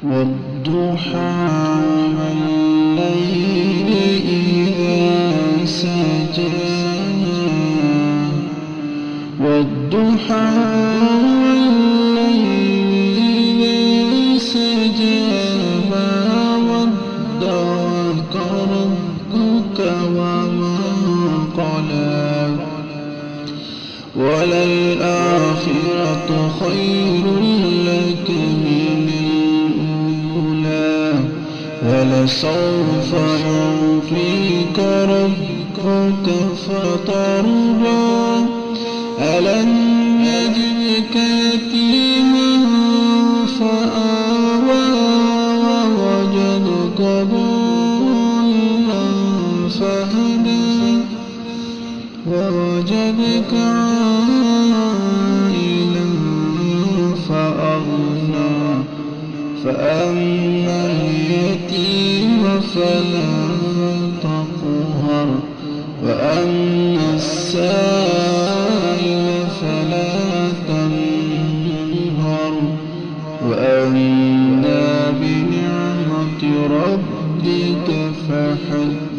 والضحى والليل إذا سجى والضحى والليل إذا سجى ما ودعك ربك وما قلى وللآخرة خير لك من الأولى ولسوف يعطيك ربك فترضى ألم يجدك يتيما فآوى ووجدك ضالا فهدى ووجدك عائلا فأغنى فأما اليتيم فلا تقهر وأما السائل فلا تنهر وأما بنعمة ربك فحدث.